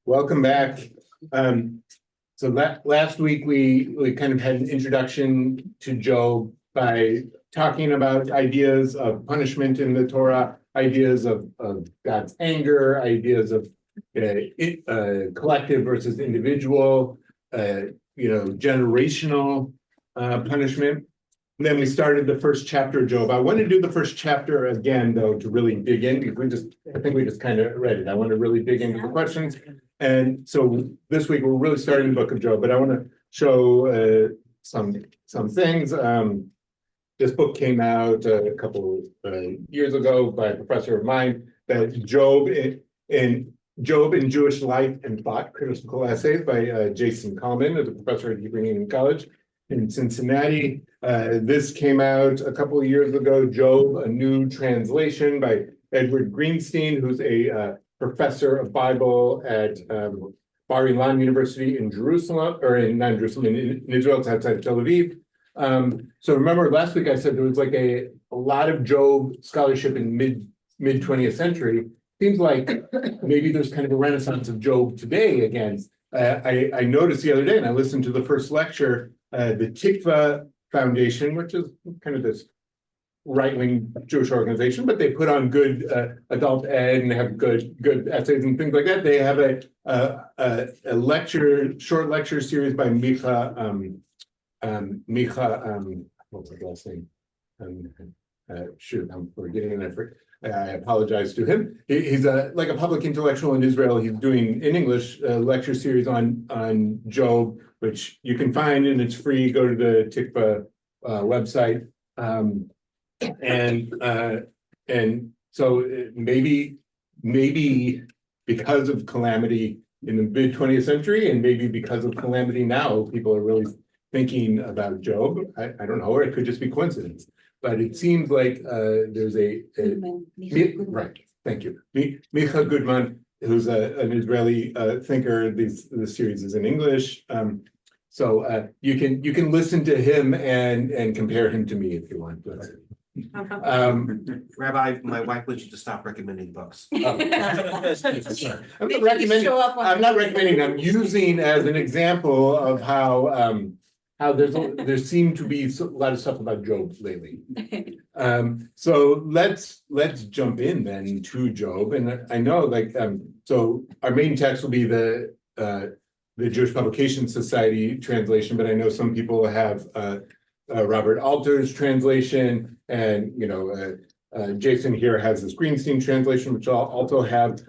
Welcome back. So last week we kind of had an introduction to Job by talking about ideas of punishment in the Torah, ideas of God's anger, ideas of collective versus individual, generational punishment. And then we started the first chapter of Job. I want to do the first chapter again, though, to really dig in, because I think we just kind of read it. I want to really dig into the questions. And so this week we're really starting the book of Job, but I want to show some things. This book came out a couple years ago by a professor of mine, that Job in Jewish Life and Thought, Critical Essays by Jason Kalman, a professor at Hebrew Union College in Cincinnati. This came out a couple of years ago, Job, a new translation by Edward Greenstein, who's a professor of Bible at Bar Ilan University in Jerusalem, or in Israel, it's outside of Tel Aviv. So remember last week I said there was like a lot of Job scholarship in mid 20th century. Seems like maybe there's kind of a renaissance of Job today again. I noticed the other day, and I listened to the first lecture, the Tikva Foundation, which is kind of this right-wing Jewish organization, but they put on good adult ed and have good essays and things like that. They have a short lecture series by Micha, what's his last name? I'm forgetting an effort. I apologize to him. He's like a public intellectual in Israel. He's doing in English a lecture series on Job, which you can find, and it's free. Go to the Tikva website, and so maybe because of calamity in the mid 20th century, and maybe because of calamity now, people are really thinking about Job. I don't know, or it could just be coincidence. But it seems like there's right. Thank you, Micha Goodman, who's an Israeli thinker. The series is in English, so you can listen to him and compare him to me if you want. Rabbi, my wife wants you to stop recommending books. I'm not recommending. I'm using as an example of how there seemed to be a lot of stuff about Job lately. So let's jump in then to Job. And I know so our main text will be the Jewish Publication Society translation, but I know some people have Robert Alter's translation, and Jason here has this Greenstein translation, which I'll also have.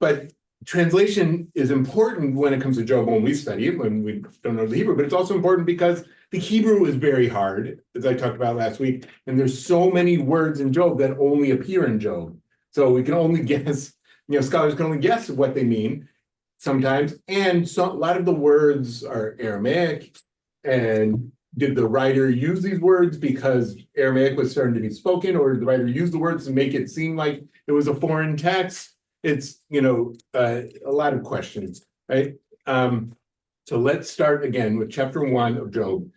But translation is important when it comes to Job when we study it, when we don't know the Hebrew, but it's also important because the Hebrew is very hard, as I talked about last week, and there's so many words in Job that only appear in Job. So we can only guess, scholars can only guess what they mean sometimes, and so a lot of the words are Aramaic. And did the writer use these words because Aramaic was starting to be spoken, or did the writer use the words to make it seem like it was a foreign text? It's, a lot of questions, right? So let's start again with chapter 1 of Job.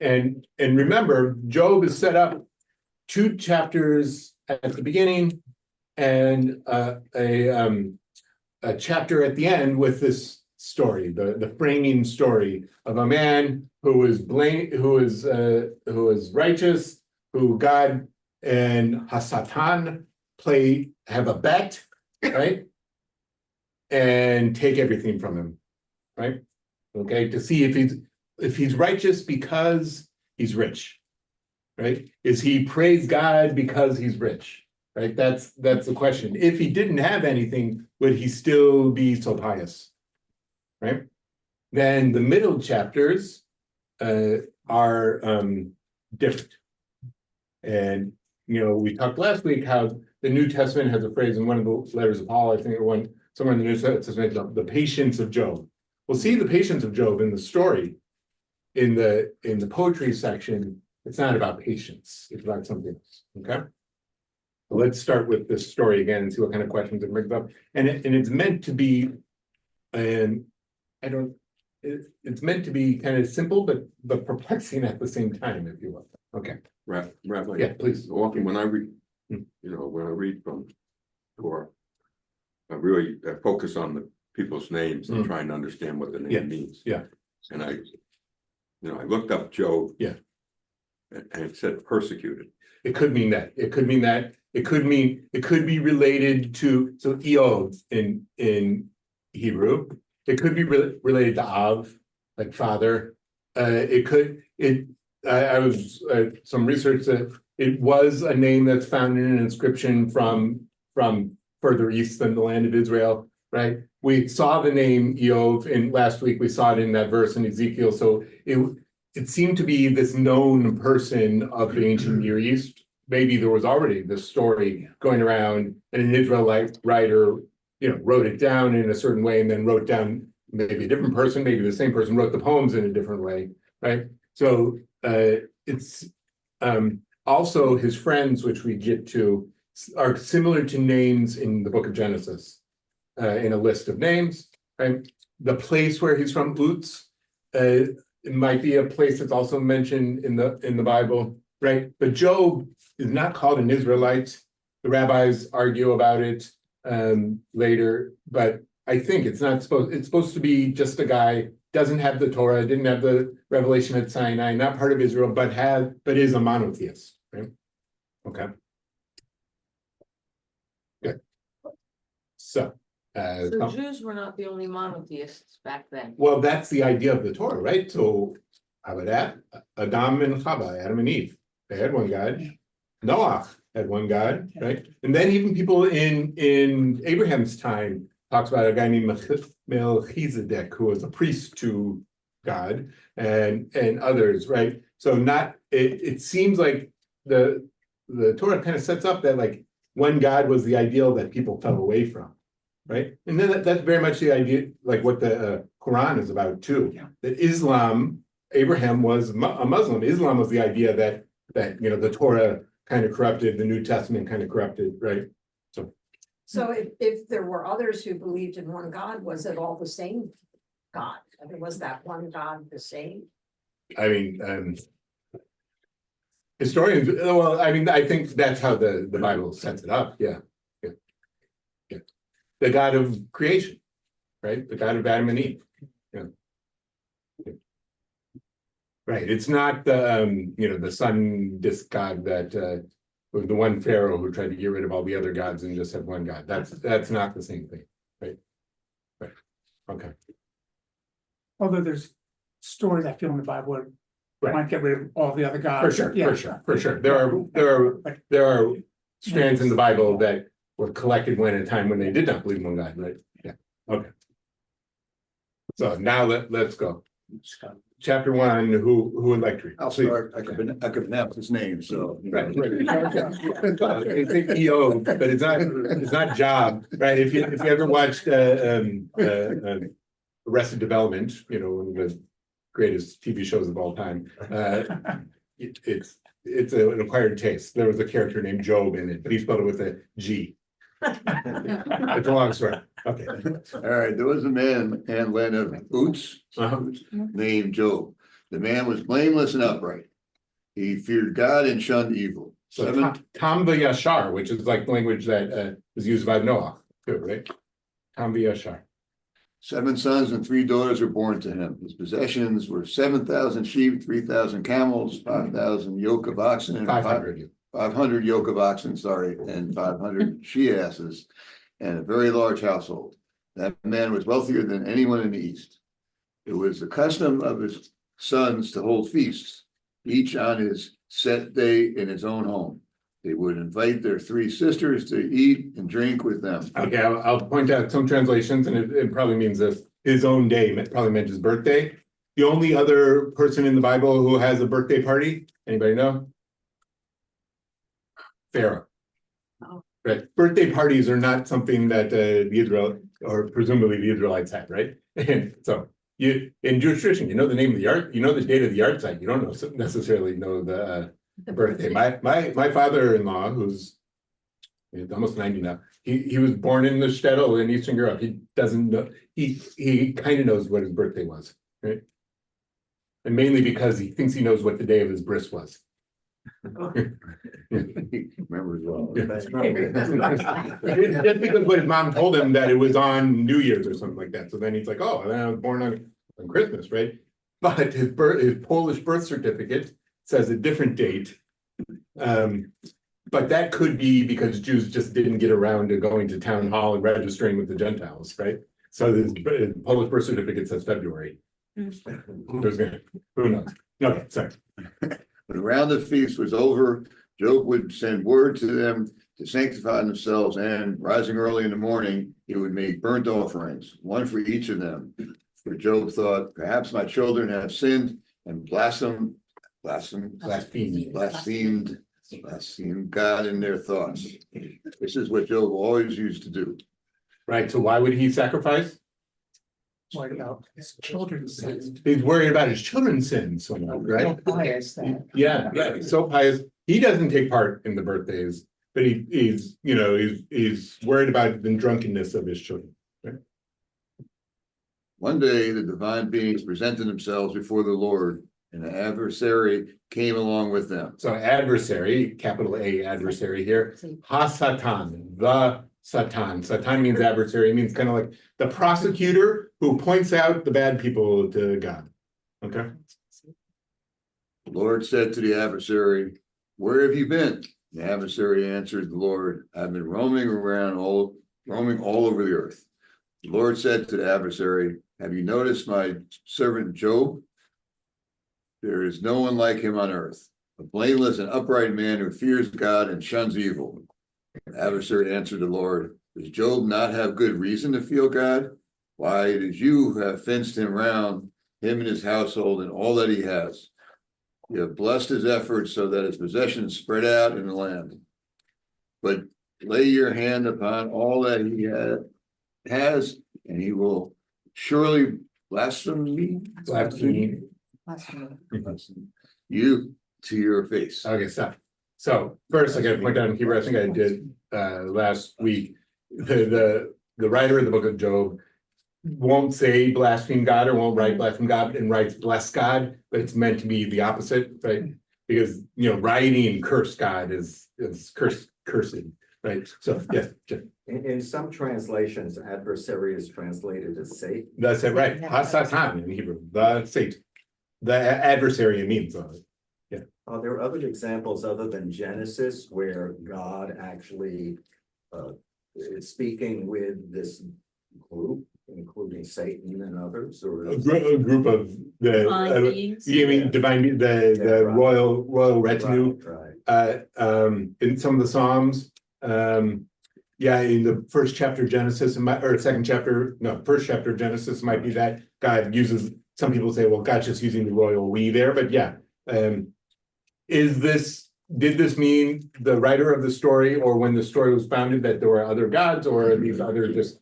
And remember, Job is set up 2 chapters at the beginning and a chapter at the end with this story, the framing story of a man who is righteous, who God and Hasatan have a bet, right? And take everything from him, right? Okay, to see if he's righteous because he's rich, right? Is he praise God because he's rich, right? That's the question. If he didn't have anything, would he still be so pious, right? Then the middle chapters are different. And we talked last week how the New Testament has a phrase in one of the letters of Paul, I think, or somewhere in the New Testament, the patience of Job. We'll see the patience of Job in the story. In the poetry section, it's not about patience, it's about something else. Okay. So let's start with this story again and see what kind of questions it brings up. And it's meant to be, it's meant to be kind of simple, but perplexing at the same time, if you will. Okay. Rabbi, yeah, please. Often when I read, when I read from Torah, really focus on the people's names and Mm. trying to understand what the Yeah, name means. yeah. And I looked up Job. Yeah. And it said persecuted. It could mean that, it could mean that, it could be related to, so Eov in Hebrew. It could be related to Av, like father. I was, some research that it was a name that's found in an inscription from further east than the land of Israel, right? We saw the name Eov in last week, we saw it in that verse in Ezekiel, so it seemed to be this known person of the ancient Near East. Maybe there was already this story going around and an Israelite writer, wrote it down in a certain way and then wrote down maybe a different person, maybe the same person wrote the poems in a different way, right? So it's also his friends, which we get to, are similar to names in the book of Genesis, in a list of names, right? The place where he's from, Utz, it might be a place that's also mentioned in the Bible, right? But Job is not called an Israelite. The rabbis argue about it later, but I think it's supposed to be just a guy, doesn't have the Torah, didn't have the revelation at Sinai, not part of Israel, but is a monotheist, right? Okay. Good. So Jews were not the only monotheists back then. well, that's the idea of the Torah, right? So how about that? Adam and Chava, Adam and Eve, they had one God. Noah had one God, right? And then even people in Abraham's time talks about a guy named Melchizedek, who was a priest to God, and others, right? So it seems like the Torah kind of sets up that like one God was the ideal that people fell away from, right? And then that's very much the idea, like what the Quran is about too. Yeah. That Islam, Abraham was a Muslim. Islam was the idea that the Torah kind of corrupted, the New Testament kind of corrupted, right? So if there were others who believed in one God, was it all the same God? I mean, was that one God the same? I mean, historians, well, I mean, I think that's how the Bible sets it up, yeah. The God of creation, right? The God of Adam and Eve, yeah. Right, it's not the sun disk God that was the one pharaoh who tried to get rid of all the other gods and just have one God. That's not the same thing, right? Right, okay. Although there's stories I feel in the Bible where Right. might get rid of all the other gods. For sure, Yeah. for sure. There are strands in the Bible that were collected when at a time when they did not believe in one God, right? Yeah, okay. So now let's go. Chapter 1, who would like to read? I'll start. I could pronounce his name, so. Right. It's EO, but it's not job, right? If you ever watched Arrested Development, one of the greatest TV shows of all time, it's an acquired taste. There was a character named Job in it, but he spelled it with a G. It's a long story. Okay. All right, there was a man and land of Utz named Job. The man was blameless and upright. He feared God and shunned evil. So Tam V'Yashar, which is like language that is used by Noah, too, right? Tam V'Yashar. 7 sons and 3 daughters were born to him. His possessions were 7,000 sheep, 3,000 camels, 5,000 yoke of oxen, and 500 yoke of oxen, and 500 she-asses, and a very large household. That man was wealthier than anyone in the East. It was the custom of his sons to hold feasts, each on his set day in his own home. They would invite their 3 sisters to eat and drink with them. Okay, I'll point out some translations, and it probably means this. His own day probably meant his birthday. The only other person in the Bible who has a birthday party, anybody know? Pharaoh. Oh. Right, birthday parties are not something that presumably the Israelites had, right? And so in Jewish tradition, the name of the yard, the date of the yard site. You don't necessarily know the birthday. My father-in-law, who's almost 90 now, he was born in the shtetl in Eastern Europe. He doesn't know, he kind of knows what his birthday was, right? And mainly because he thinks he knows what the day of his bris was. Remembers well. Just because what his mom told him that it was on New Year's or something like that, so then he's like, oh, and then I was born on Christmas, right? But his Polish birth certificate says a different date. But that could be because Jews just didn't get around to going to town hall and registering with the Gentiles, right? So the Polish birth certificate says February. Who knows? Okay, sorry. When around the feast was over, Job would send word to them to sanctify themselves, and rising early in the morning, he would make burnt offerings, one for each of them. For Job thought, perhaps my children have sinned and blasphemed God in their thoughts. This is what Job always used to do. Right, so why would he sacrifice? What about his children's sins? He's worried about his children's sins, so much, right? So pious that. Yeah, he's so pious. He doesn't take part in the birthdays, but he's worried about the drunkenness of his children. One day, the divine beings presented themselves before the Lord, and the adversary came along with them. So adversary, capital A adversary here, Ha-Satan, the Satan. Satan means adversary, it means kind of like the prosecutor who points out the bad people to God. Okay, The Lord said to the adversary, where have you been? The adversary answered the Lord, I've been roaming all over the earth. The Lord said to the adversary, have you noticed my servant Job? There is no one like him on earth, a blameless and upright man who fears God and shuns evil. The adversary answered the Lord, does Job not have good reason to fear God? Why, it is you who have fenced him round, him and his household and all that he has. You have blessed his efforts so that his possessions spread out in the land. But lay your hand upon all that he has, and he will surely blaspheme you to your face. okay, stop. So first I gotta point out in Hebrew, I think I did last week, the writer of the book of Job won't say blaspheme God or won't write blaspheme God and writes bless God, but it's meant to be the opposite, right? Because, writing curse God is cursing, right? So, yes, Jim. In some translations, adversary is translated as Satan. That's it, right? Ha-Satan in Hebrew, the Satan, the adversary it means. Are there other examples other than Genesis where God actually is speaking with this group, including Satan and others, or? A group of Divine beings. you mean divine, the right. royal retinue. Right. In some of the Psalms, yeah, in the first chapter of Genesis, first chapter of Genesis might be that God uses, some people say, well, God's just using the royal we there, but yeah. Did this mean the writer of the story, or when the story was founded, that there were other gods, or are these other just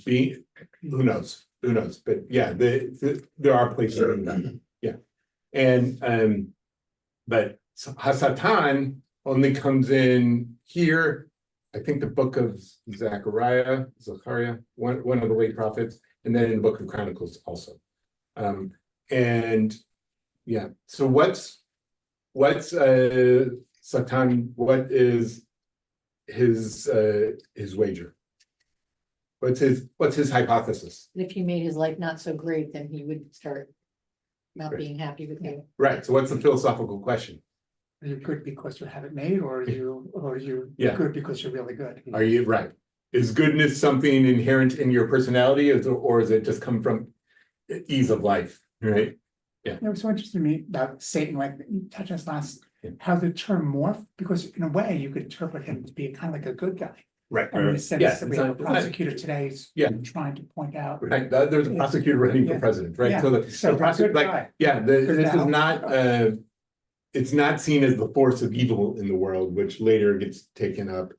being, who knows, but yeah, there are places in that, yeah. And, but Ha-Satan only comes in here, I think the book of Zechariah, one of the late prophets, and then in the book of Chronicles also. And yeah, so what's Satan, what is his wager? What's his hypothesis? If you made his life not so great, then he would start not Right. being happy with you. Right, so what's the philosophical question? Are you good because you have it made, or are you Yeah. good because you're really good? Are you right? Is goodness something inherent in your personality, or is it just come from ease of life, right? It was so interesting to me about Satan, like you touched on last, Yeah. how the term morph, because in a way you could interpret him to be kind of like a good guy. Right. And in the sense Yeah, that we it's have a not- prosecutor today is Yeah. trying to point out. Right, there's a prosecutor running for Yeah. president, right? Yeah. So the So prosecutor, good like, guy. yeah, Good this is now. not, it's not seen as the force of evil in the world, which later gets taken up.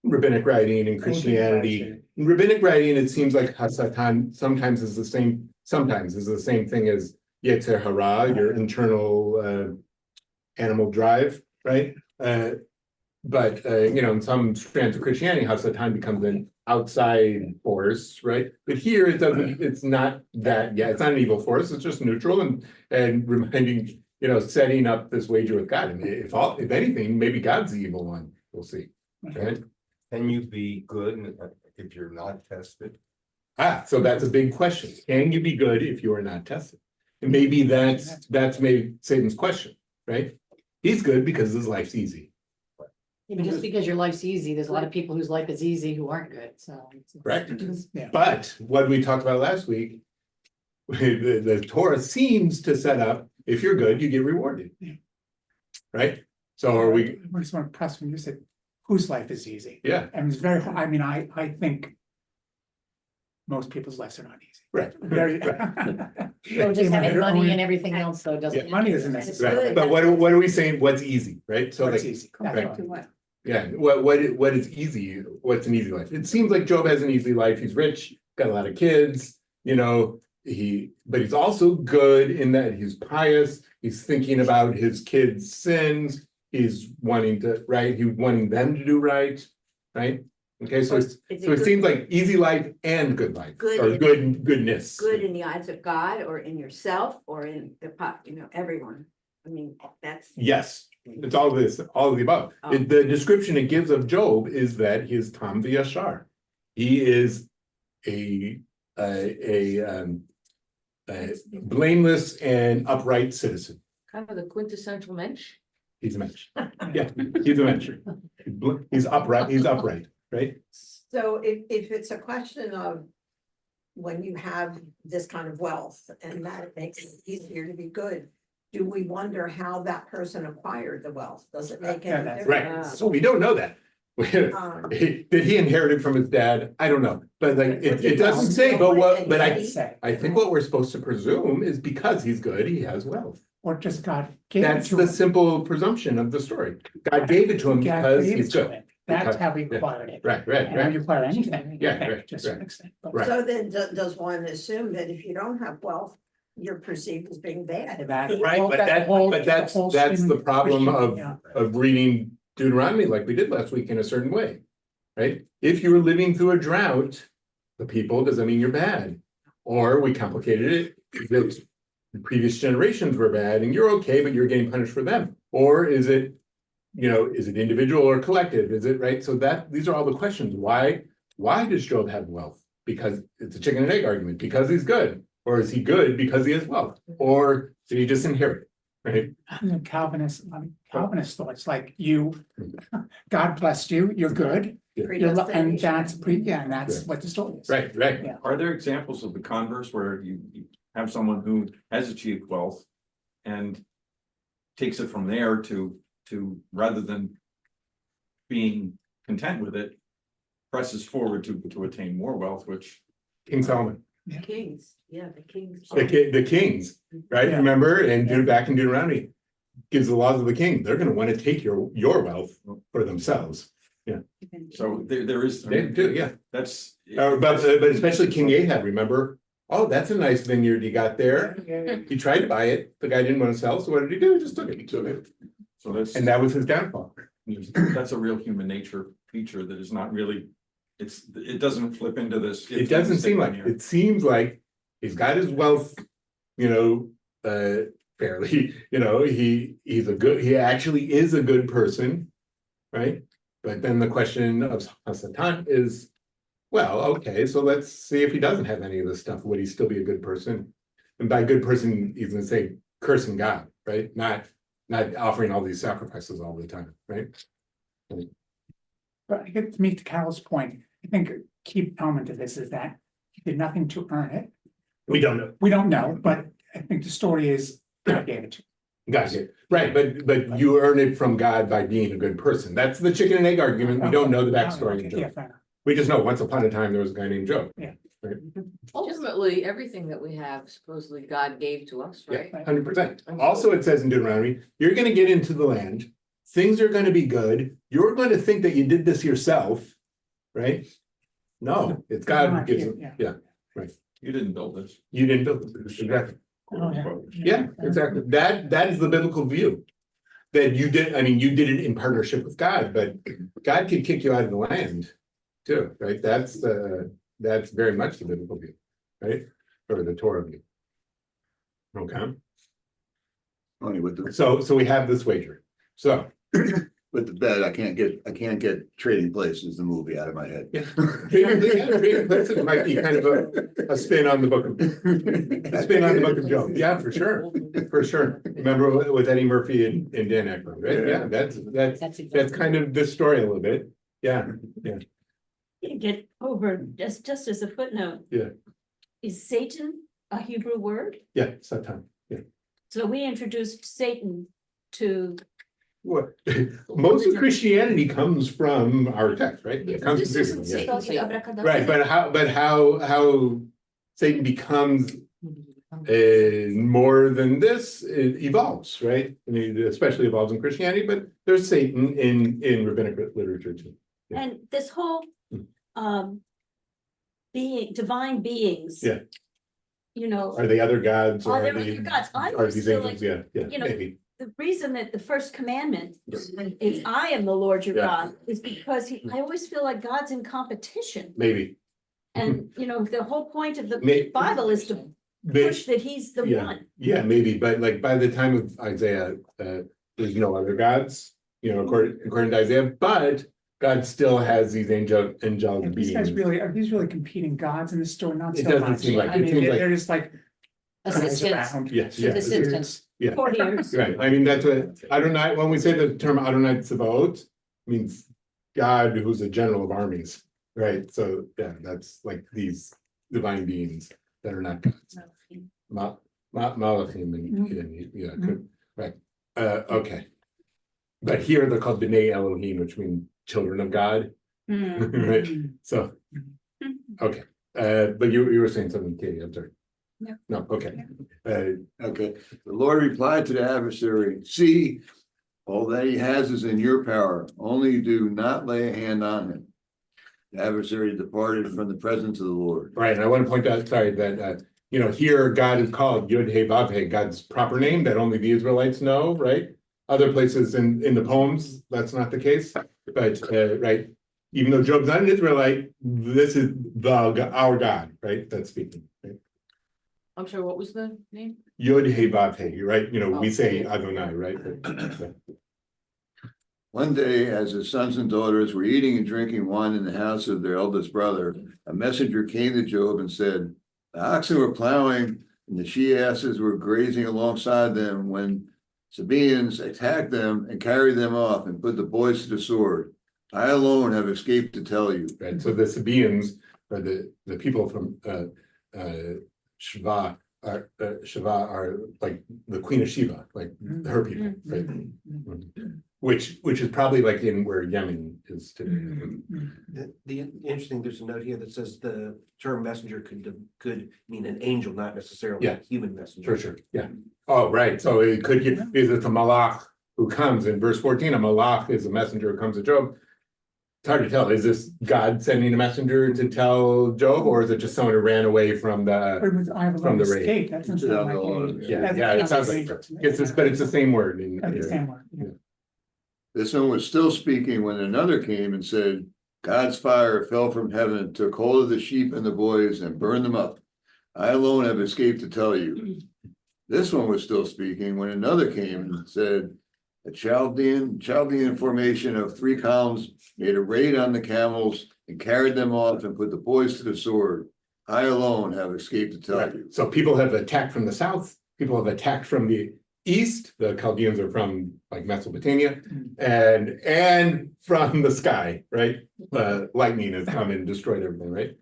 Rabbinic writing and Christianity. In rabbinic writing, it seems like Ha-Satan sometimes is the same thing as Yetzer Hara, your internal animal drive, right? But in some strands of Christianity, Ha-Satan becomes an outside force, right? But here it doesn't, it's not that, yeah, it's not an evil force, it's just neutral and reminding, setting up this wager with God. And if anything, maybe God's the evil one. We'll see. Right? Can you be good if you're not tested? So that's a big question. Can you be good if you are not tested? And maybe that's maybe Satan's question, right? He's good because his life's easy, Even just because your life's easy, there's a lot of people whose life is easy who aren't good, so. correct? Yeah. But what we talked about last week, the Torah seems to set up, if you're good, you get rewarded. Yeah. Right? So are we, I just want to press when you said, whose life is easy? yeah, And it's very, I mean, I think most people's lives are not easy. right. Very. So just having money and everything else though doesn't. Money isn't Right, necessary. but what are we saying, what's easy, right? So What's like, easy. Right. To what? yeah, what is easy, what's an easy life? It seems like Job has an easy life, he's rich, got a lot of kids, but he's also good in that he's pious, he's thinking about his kids' sins, he's wanting them to do right, right? Okay, so it seems like easy life and good life, or goodness. Good in the eyes of God or in yourself or in everyone. I mean, that's. Yes, it's all of the above. Oh. The description it gives of Job is that he is Tam v'Yashar. He is a blameless and upright citizen. Kind of the quintessential mensch. He's a mensch. Yeah, he's a mensch. He's upright, right? So if it's a question of when you have this kind of wealth and that it makes it easier to be good, do we wonder how that person acquired the wealth? Does it make Yeah, any that's difference? Right, so we don't know that. Did he inherit it from his dad? I don't know, but like, it doesn't say, but I think what we're supposed to presume is because he's good, he has wealth. Or just God gave it That's to the him. simple presumption of the story. God gave it to him God because gave it he's to good. him. That's Because- how we yeah. acquired it. Right, And how you right, acquire anything. Yeah, I think, right, to a certain right. extent. But Right. So then does one assume that if you don't have wealth, you're perceived as being bad? that- right, well, but that's the whole- that's the whole the spin problem Christian, yeah. of reading Deuteronomy like we did last week in a certain way. Right? If you were living through a drought, the people, does that mean you're bad? Or we complicated it, that the previous generations were bad and you're okay, but you're getting punished for them. Or is it individual or collective? Is it right? So these are all the questions. Why does Job have wealth? Because it's a chicken and egg argument, because he's good. Or is he good because he has wealth? Or did he just inherit it? Right? Calvinist thoughts like God blessed you, you're good. And that's Yeah. what the story is. Right. Yeah. Are there examples of the converse where you have someone who has achieved wealth and takes it from there to rather than being content with it, presses forward to attain more wealth, which King Solomon. Kings, the kings. The kings, right? Yeah. Remember, and back in Deuteronomy, gives the laws of the king. They're gonna want to take your wealth for themselves. so there is. They do, yeah. That's. But especially King Ahab, remember? Oh, that's a nice vineyard you got there. He tried to buy it. The guy didn't want to sell, so what did he do? He just took it. He took it. So that's. And that was his downfall. That's a real human nature feature that is not really, it doesn't flip into this. It doesn't seem like, it seems like he's got his wealth, fairly, he actually is a good person, right? But then the question of Hasatan is, well, okay, so let's see if he doesn't have any of this stuff, would he still be a good person? And by good person, he's gonna say cursing God, right? Not offering all these sacrifices all the time, right? But I get to meet to Carol's point, I think a key element of this is that he did nothing to earn it. We don't know. We don't know, but I think the story is God gave it to him. Gotcha, right, but you earn it from God by being a good person. That's the chicken and egg argument. We don't know the backstory of Yeah, Job. fair enough. We just know once upon a time there was a guy named Job. Ultimately, everything that we have supposedly God gave to us, right? 100%. Also, it says in Deuteronomy, you're gonna get into the land, things are gonna be good, you're gonna think that you did this yourself, right? No, it's God who gives it, Yeah. You didn't build this. you didn't build it, exactly. Oh, Yeah, exactly. That is the biblical view. That you did it in partnership with God, but God could kick you out of the land too, right? That's very much the biblical view, right? Or the Torah view. Okay. Only with the, So we have this wager. So, with the bet, I can't get Trading Places, the movie, out of my head. yeah. Trading Places might be kind of a spin on the book of, a spin on the book of Job. Yeah, for sure, for sure. Remember with Eddie Murphy and Dan Aykroyd, right? Yeah, that's kind of this story a little bit. Yeah, yeah. Get over, just as a footnote. Yeah. Is Satan a Hebrew word? Yeah, Satan, yeah. So we introduced Satan to, What, most of Christianity comes from our text, right? It comes This from isn't Satan, Satan. yeah. Abracadabra. Right, but how Satan becomes more than this, it evolves, right? I mean, it especially evolves in Christianity, but there's Satan in rabbinic literature too. Yeah. and this whole, Hmm. divine beings. Yeah. You know, Are they other gods? or Are there they- other gods? I Are always these feel angels? like, Yeah, you know, maybe. the reason that the first commandment is I am the Lord your Yeah. God is because I always feel like God's in competition. Maybe. And, you know, the whole point of the May- Bible is to push that he's the Yeah. one. Yeah, maybe, but like by the time of Isaiah, there's no other gods, you know, according to Isaiah, but God still has these angelic Are these guys beings. really, are these really competing gods in the store? Not It so doesn't much. seem like- I it mean, seems like- they're just like. guys Assistants. around. Yes, yeah. Assistants. Yeah. Courtiers. Right, I mean, that's what, Adonai, when we say the term Adonai Tzavaot, means God who's a general of armies, right? So, yeah, that's like these divine beings that are not gods. Malachim and, yeah, could, right, okay. But here they're called B'nai Elohim, which mean children of God, right? So, okay, but you were saying something, Katie, I'm sorry. No. No, okay, Okay, the Lord replied to the adversary, see, all that he has is in your power, only do not lay a hand on him. The adversary departed from the presence of the Lord. right, and I want to point out, sorry, that, you know, here God is called Yud He Vav He, God's proper name that only the Israelites know, right? Other places in the poems, that's not the case, but, right, even though Job's not an Israelite, this is our God, right, that's speaking, right? I'm sorry, what was the name? Yod He Vav He, right, you know, we Oh. say Adonai, right? But- One day, as his sons and daughters were eating and drinking wine in the house of their eldest brother, a messenger came to Job and said, the oxen were plowing and the she-asses were grazing alongside them when Sabaeans attacked them and carried them off and put the boys to the sword. I alone have escaped to tell you. Right, so the Sabaeans are the people from Shiva are like the Queen of Sheba, like her people, right? Which is probably like in where Yemen is today. The interesting, there's a note here that says the term messenger could mean an angel, not necessarily Yeah. a human messenger. Sure, yeah. Oh, right, so it could, is it a malach who comes in verse 14, a malach is a messenger who comes to Job. It's hard to tell, is this God sending a messenger to tell Job, or is it just someone who ran away from the, But with I have a From little the raid. escape, that doesn't sound like. yeah, it sounds like, it's this, but it's the same word. That's the same word, yeah. This one was still speaking when another came and said, God's fire fell from heaven and took hold of the sheep and the boys and burned them up. I alone have escaped to tell you. This one was still speaking when another came and said, a Chaldean formation of 3 columns made a raid on the camels and carried them off and put the boys to the sword. I alone have escaped to tell you. So people have attacked from the south, people have attacked from the east, the Chaldeans are from like Mesopotamia, and from the sky, right? Lightning has come and destroyed everything, right?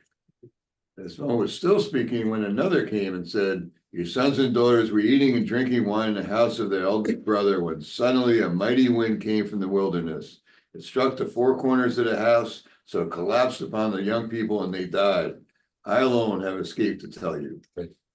This one was still speaking when another came and said, your sons and daughters were eating and drinking wine in the house of their eldest brother when suddenly a mighty wind came from the wilderness. It struck the 4 corners of the house, so it collapsed upon the young people and they died. I alone have escaped to tell you.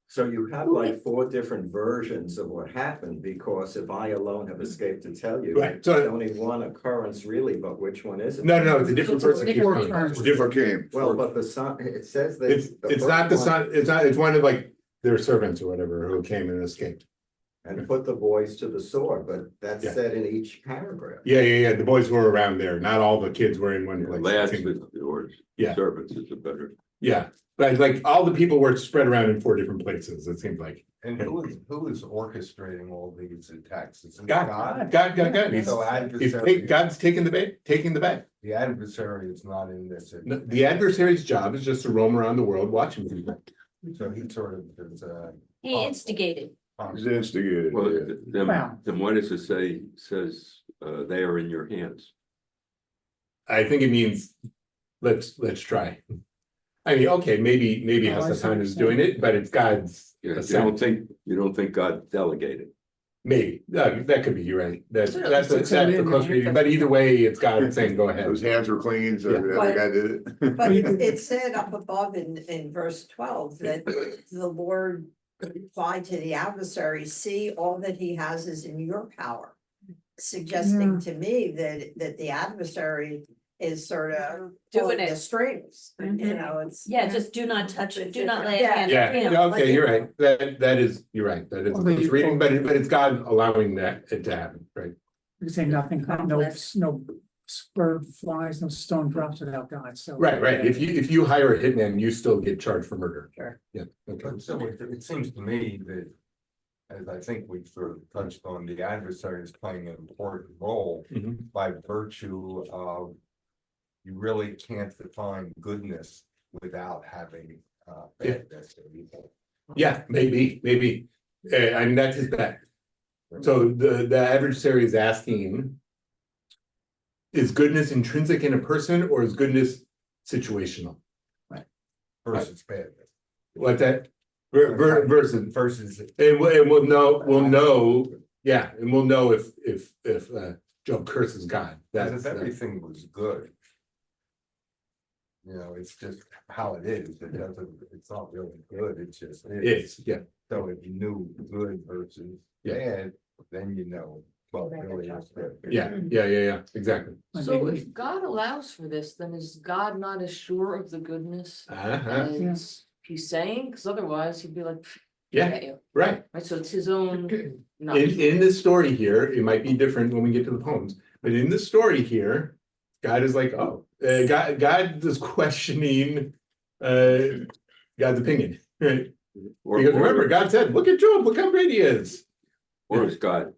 So you have like 4 different versions of what happened, because if I alone have escaped to tell you. Right, so- there's only one occurrence really, but which one is it? No, it's a different person. keeps Four coming. turns. It's different. Came. Well, but the son, it says that. It's not the son, it's one of like their servants or whatever who came and escaped. And put the boys to the sword, but that's Yeah. said in each paragraph. Yeah, the boys were around there, not all the kids were in one place. Lads I think. or Yeah. servants is a better. Yeah, but like all the people were spread around in 4 different places, it seems like. And who is orchestrating all these attacks? Is it God. He's- So God's taking the bait. the adversary is not in this. No, the adversary's job is just to roam around the world watching people. So he sort of is, He instigated. He's instigated. Well, yeah. Well- then what does it say, says, they are in your hands? I think it means, let's try. I mean, okay, maybe Oh, I see what Hasatan you're is doing it, but it's God's. You assent. you don't think God delegated? Maybe, that could be, you're right, that's So that's it's a in close there. reading, but either way, it's God saying, go ahead. Those hands were clean, so Yeah. the other guy did it. But it said up above in verse 12 that the Lord replied to the adversary, see, all that he has is in your power. Suggesting to me that the adversary is sort of Doing pulling the it. strings, you know, it's. Yeah, just do not touch it, do not lay a Yeah. hand. Yeah, on him. yeah, okay, you're right, that is, you're right, that is a Well, close you- reading, but it's God allowing it to happen, right? You say nothing, no, Complex. no bird flies, no stone drops without God, so. Right, if you hire a hitman, you still get charged for murder. Sure. Yeah, okay. but so it seems to me that, as I think we've sort of touched on, the adversary is playing an important role Mhm. by virtue of you really can't define goodness without having badness or evil. Yeah, maybe, I mean, that's his bet. So the adversary is asking. Is goodness intrinsic in a person or is goodness situational? Versus badness. Like that, versus, Versus. and we'll know, yeah, and we'll know if Job curses God. Because That's if everything was good. You know, it's just how it is, it's not really good, it's just. it's, yeah, So if you knew good versus Yeah. bad, then you know, well, it really is good. yeah, exactly. So if God allows for this, then is God not as sure of the goodness Uh-huh, as he's saying? Because otherwise he'd be like, yeah, "Forget you." right. Right, so it's his own. not- In this story here, it might be different when we get to the poems, but in the story here, God is like, oh, God is questioning God's opinion, right? Because remember, God said, look at Job, look how great he is. Or is God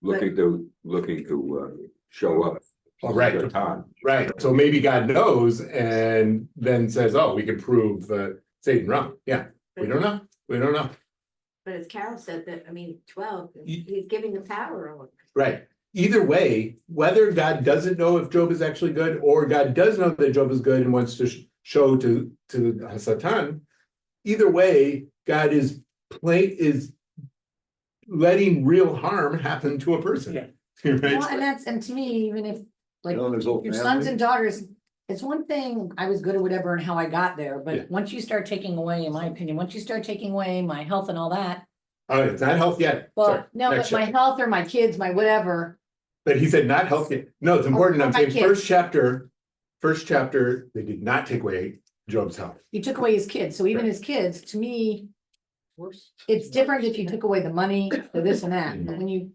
looking to show up? Oh, right. at time? Right, so maybe God knows and then says, oh, we can prove Satan wrong. Yeah, we don't know. But as Carol said, that, I mean, 12, You- he's giving the power over. Right. Either way, whether God doesn't know if Job is actually good, or God does know that Job is good and wants to show to Satan, either way, God is letting real harm happen to a person. Yeah. Well, Right? and to me, even if, like, You know, his whole your sons family. and daughters, it's one thing, I was good or whatever and how I got there, Yeah. but once you start taking away, in my opinion, once you start taking away my health and all that. Oh, it's not health yet. Sorry. Well, no, Next but my chapter. health or my kids, my whatever, But he said not health yet. No, it's important. I'm my saying kids. first chapter, they did not take away Job's health. you took away his kids, so even his kids, to me, Worse. it's different if you took away the money, the this and that, but when you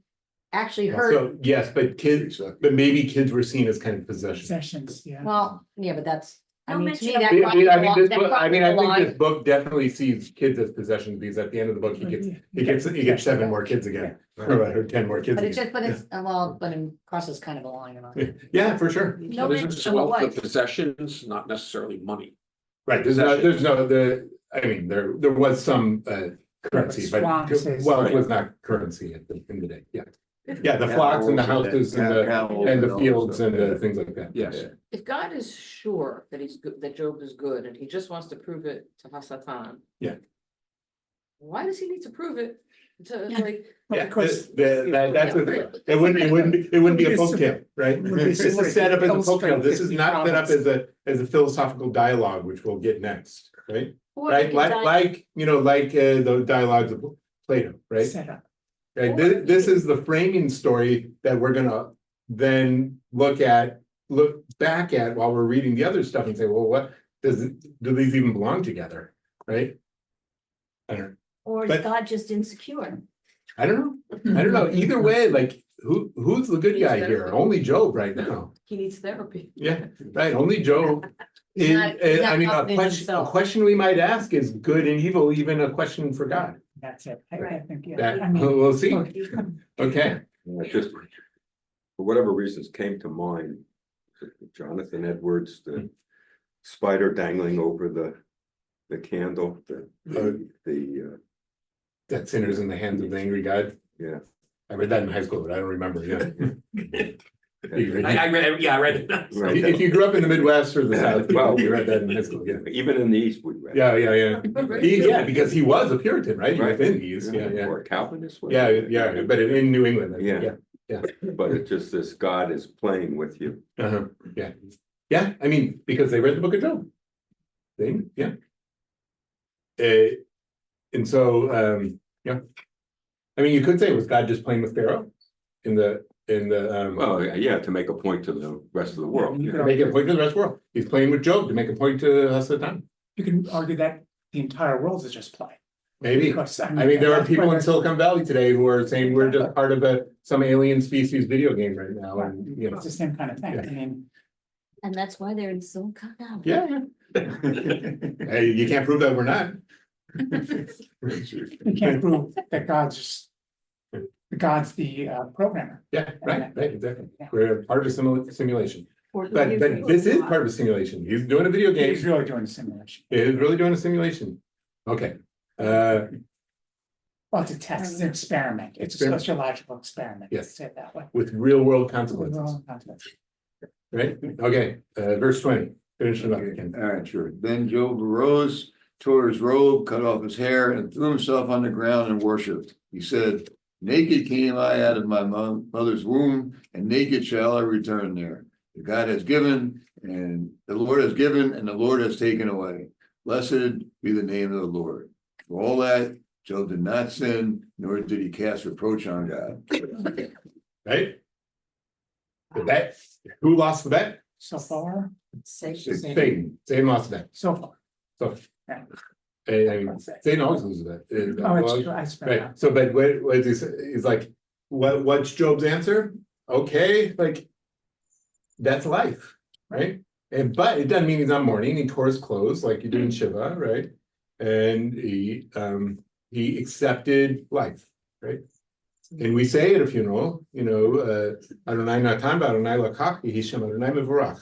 actually hurt, So, yes, but maybe kids were seen as kind of possession. Sessions, yeah. well, yeah, but that's, I Don't mean, to me, mention that. I mean, crosses this the book, I mean, I line. think this book definitely sees kids as possessions, because at the end of the book, he gets 7 more kids again, or 10 more kids But it's again. just, but it's, well, but it crosses kind of a line. and all. Yeah, for sure. No But isn't mention of wealth the life. possessions, not necessarily money? Right, there's no, I mean, there was some currency, but Flocks is- wealth was not currency at the end of the day, yeah. Yeah, the flocks and the houses and the fields and the things like that, yes. If God is sure that he's good, that Job is good, and he just wants to prove it to Hasatan. Yeah. Why does he need to prove it to like? Yeah, Because- that's the thing. It wouldn't be a folktale, right? Would be This is set up as a folktale. This is illustrated not set up province. as a philosophical dialogue, which we'll get next, right? Or Right, he like, died- like the dialogues of Plato, right? Set up. Right, this is the framing story that we're gonna then look back at while we're reading the other stuff and say, well, what do these even belong together, right? I don't Or But- is God just insecure? know. Either way, like, who's the good He's guy better here? than- Only Job right now. He needs therapy. Yeah, right, only Job. He's And, not- he's not I mean, confident in a himself. question we might ask is good and evil, even a question for God? That's it. I Right. think, yeah, That, I mean. we'll see. look, Okay, Just for whatever reasons came to mind, Jonathan Edwards, the spider dangling over the candle, the, that sinner's in the hands of the angry God. yeah. I read that in high school, but I don't remember, yeah. I read, yeah, I read it. Right. If you grew up in the Midwest or the South, Well, you read that in high school, yeah. Even in the East, we read. Yeah. Yeah, because he was a Puritan, right? He was Right. in the East, yeah. Or a Calvinist. Yeah, but in New England, Yeah. yeah. But it's just this God is playing with you. Uh-huh, yeah. Yeah, I mean, because they read the book of Job. Yeah. And so, yeah. I mean, you could say, was God just playing with Pharaoh in the, Well, yeah, to make a point to the rest of the world. You yeah. could make a point to the rest of the world. He's playing with Job to make a point to Hasatan. You can argue that the entire world is just play. Maybe. Because, I mean, there are that's people where in Silicon Valley today who are saying we're just part of some alien species video game right now, and, you know. It's the same kind of thing. Yeah. I mean, And that's why they're in Silicon Valley. Yeah. Hey, you can't prove that we're not. you can't prove that God's the programmer. Yeah, right, exactly. Yeah. We're part of a simulation. Or the But music. this is part of a simulation. He's doing a video game. He's really doing a simulation. He's really doing a simulation. Okay. Well, it's a test, it's an experiment. It's a Experiment. sociological experiment. Yes. Say it that way. With real world consequences, Well, not that- right? Okay, verse 20. Finish it up Okay, again. all right, sure. Then Job arose, tore his robe, cut off his hair, and threw himself on the ground and worshipped. He said, naked came I out of my mother's womb, and naked shall I return there. The God has given, and the Lord has given, and the Lord has taken away. Blessed be the name of the Lord. For all that, Job did not sin, nor did he cast reproach on God. Right? The bet. Who lost the bet? So far, Satan. Satan lost the bet. so far. So. Yeah. I mean, Satan always loses a bet. Oh, it's true. I spent Right, so but what is this, is like, what's Job's answer? Okay, like. That's life, right? And but it doesn't mean he's not mourning, he tore his clothes like you do in Shiva, right? And he accepted life, right? And we say at a funeral, you know, Adonai natan v'Adonai lakach v'Hishem Adonai mevorach.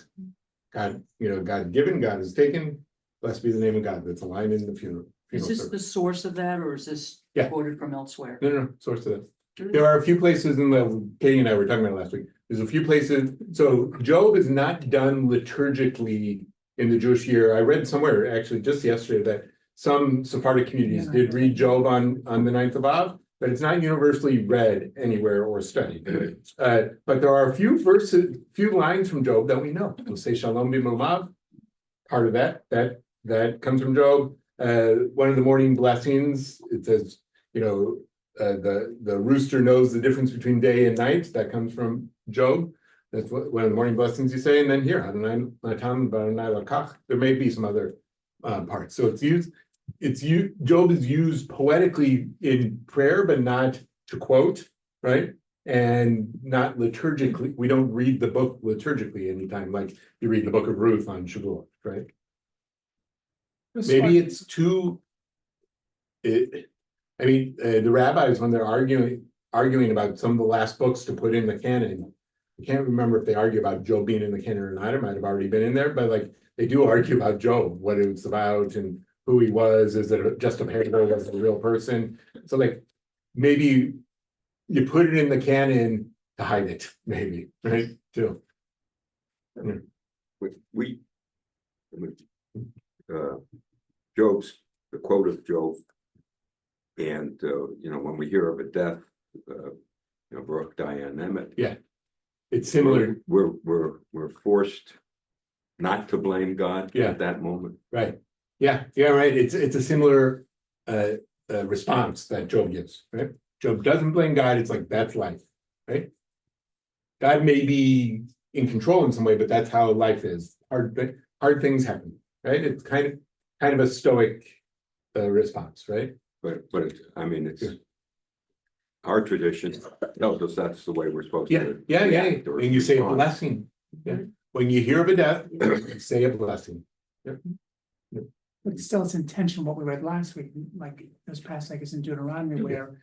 God, you know, God given, God is taken, blessed be the name of God. That's a line in the funeral. Is this service. the source of that, or is this Yeah. quoted from elsewhere? No, source of that. There are a few places in the, Katie and I were talking about it last week. There's a few places, so Job is not done liturgically in the Jewish year. I read somewhere actually just yesterday that some Sephardic communities Yeah. did read Job on the 9th of Av, but it's not universally read anywhere or studied. But there are a few verses, few lines from Job that we know. We'll say Shalom b'momav. Part of that comes from Job. One of the morning blessings, it says, you know, the rooster knows the difference between day and night. That comes from Job. That's one of the morning blessings you say. And then here, Adonai natan v'Adonai lakach. There may be some other parts. So Job is used poetically in prayer, but not to quote, right? And not liturgically. We don't read the book liturgically anytime, like you read the book of Ruth on Shavuot, right? Maybe it's too. The rabbis, when they're arguing about some of the last books to put in the canon, I can't remember if they argue about Job being in the canon or not. It might have already been in there, but like they do argue about Job, what it's about and who he was. Is it just a parable? Was it a real person? So like maybe you put it in the canon to hide it, maybe, right? Too. Job's, the quote of Job. And, you know, when we hear of a death, you know, Baruch Diane Emmett. Yeah. It's similar. We're forced not to blame God Yeah. at that moment. Right. Yeah, right. It's a similar response that Job gives, right? Job doesn't blame God. It's like, that's life, right? God may be in control in some way, but that's how life is. Hard things happen, right? It's kind of a stoic response, right? But I mean, it's our tradition tells us that's the way we're supposed Yeah, to. yeah, react or and you say a respond. blessing. Yeah. When you hear of a death, say a blessing. But still, it's intention, what we read last week, like those past, I guess, in Deuteronomy, where